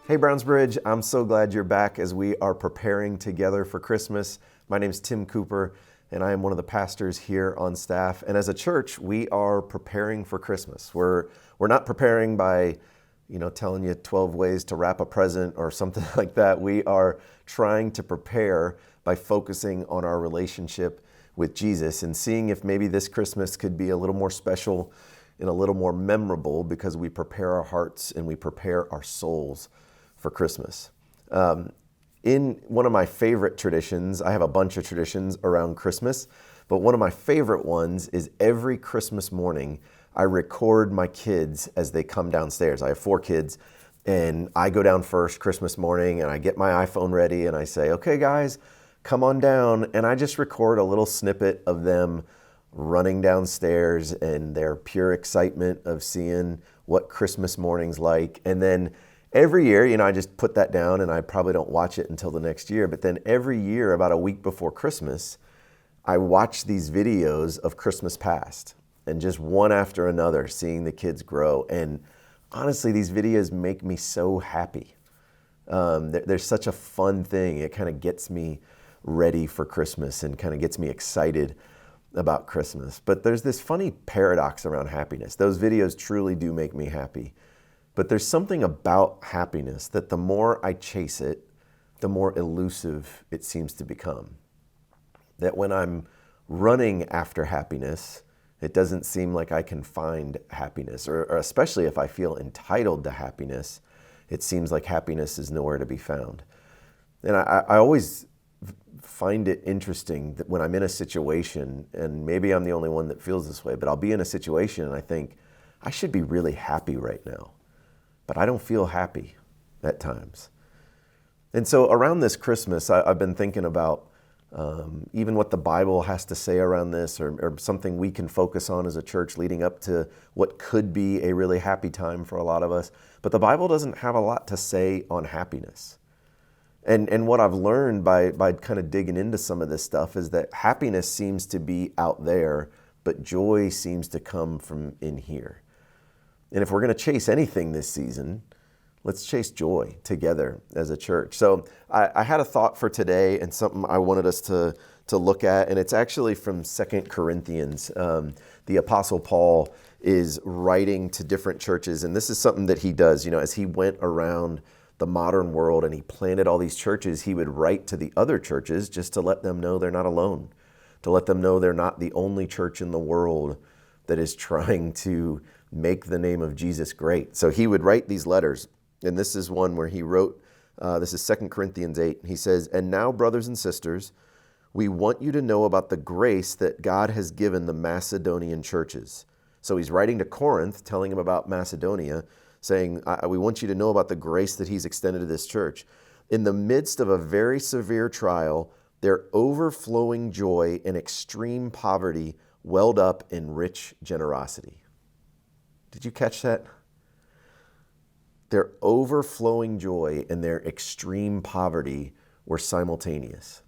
Hey Brownsbridge, I'm so glad you're back as we are preparing together for Christmas. My name's Tim Cooper, and I am one of the pastors here on staff. And as a church, we are preparing for Christmas. We're not preparing by, telling you 12 ways to wrap a present or something like that. We are trying to prepare by focusing on our relationship with Jesus and seeing if maybe this Christmas could be a little more special and a little more memorable because we prepare our hearts and we prepare our souls for Christmas. In one of my favorite traditions, I have a bunch of traditions around Christmas, but one of my favorite ones is every Christmas morning, I record my kids as they come downstairs. I have 4 kids, and I go down first Christmas morning, and I get my iPhone ready, and I say, okay, guys, come on down, and I just record a little snippet of them running downstairs and their pure excitement of seeing what Christmas morning's like, and then every year, I just put that down and I probably don't watch it until the next year. But then every year, about a week before Christmas, I watch these videos of Christmas past and just one after another, seeing the kids grow. And honestly, these videos make me so happy. They're such a fun thing. It kind of gets me ready for Christmas and kind of gets me excited about Christmas. But there's this funny paradox around happiness. Those videos truly do make me happy. But there's something about happiness that the more I chase it, the more elusive it seems to become. That when I'm running after happiness, it doesn't seem like I can find happiness, or especially if I feel entitled to happiness, it seems like happiness is nowhere to be found. And I always find it interesting that when I'm in a situation, and maybe I'm the only one that feels this way, but I'll be in a situation and I think, I should be really happy right now. But I don't feel happy at times. And so around this Christmas, I've been thinking about even what the Bible has to say around this, or something we can focus on as a church leading up to what could be a really happy time for a lot of us. But the Bible doesn't have a lot to say on happiness. And what I've learned by kind of digging into some of this stuff is that happiness seems to be out there, but joy seems to come from in here. And if we're going to chase anything this season, let's chase joy together as a church. So I had a thought for today and something I wanted us to look at, and it's actually from 2 Corinthians. The Apostle Paul is writing to different churches, and this is something that he does. As he went around the modern world and he planted all these churches, he would write to the other churches just to let them know they're not alone, to let them know they're not the only church in the world that is trying to make the name of Jesus great. So he would write these letters, and this is one where he wrote, this is 2 Corinthians 8, he says, "And now, brothers and sisters, we want you to know about the grace that God has given the Macedonian churches." So he's writing to Corinth, telling them about Macedonia, saying, we want you to know about the grace that he's extended to this church. "In the midst of a very severe trial, their overflowing joy and extreme poverty welled up in rich generosity." Did you catch that? Their overflowing joy and their extreme poverty were simultaneous.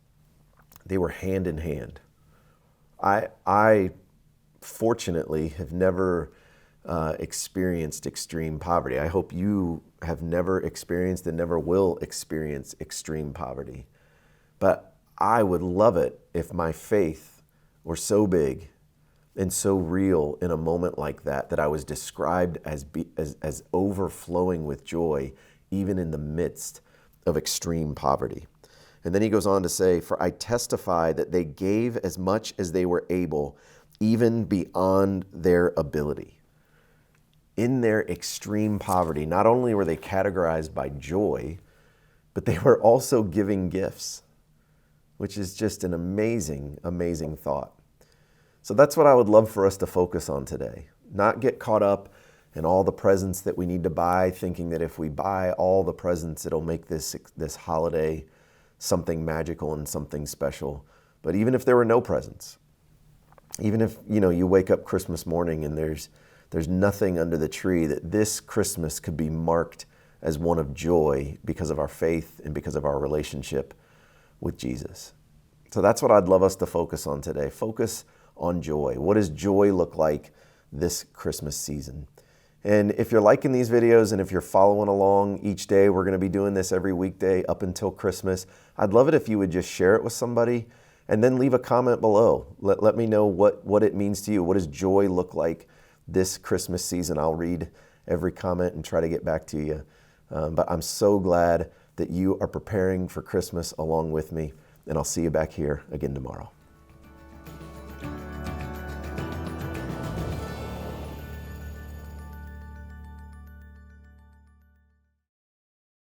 They were hand in hand. I fortunately have never experienced extreme poverty. I hope you have never experienced and never will experience extreme poverty. But I would love it if my faith were so big and so real in a moment like that I was described as overflowing with joy, even in the midst of extreme poverty. And then he goes on to say, "For I testify that they gave as much as they were able, even beyond their ability." In their extreme poverty, not only were they categorized by joy, but they were also giving gifts, which is just an amazing, amazing thought. So that's what I would love for us to focus on today. Not get caught up in all the presents that we need to buy, thinking that if we buy all the presents, it'll make this holiday something magical and something special. But even if there were no presents, even if you wake up Christmas morning and there's nothing under the tree, that this Christmas could be marked as one of joy because of our faith and because of our relationship with Jesus. So that's what I'd love us to focus on today. Focus on joy. What does joy look like this Christmas season? And if you're liking these videos and if you're following along each day, we're going to be doing this every weekday up until Christmas. I'd love it if you would just share it with somebody and then leave a comment below. Let me know what it means to you. What does joy look like this Christmas season? I'll read every comment and try to get back to you. But I'm so glad that you are preparing for Christmas along with me, and I'll see you back here again tomorrow.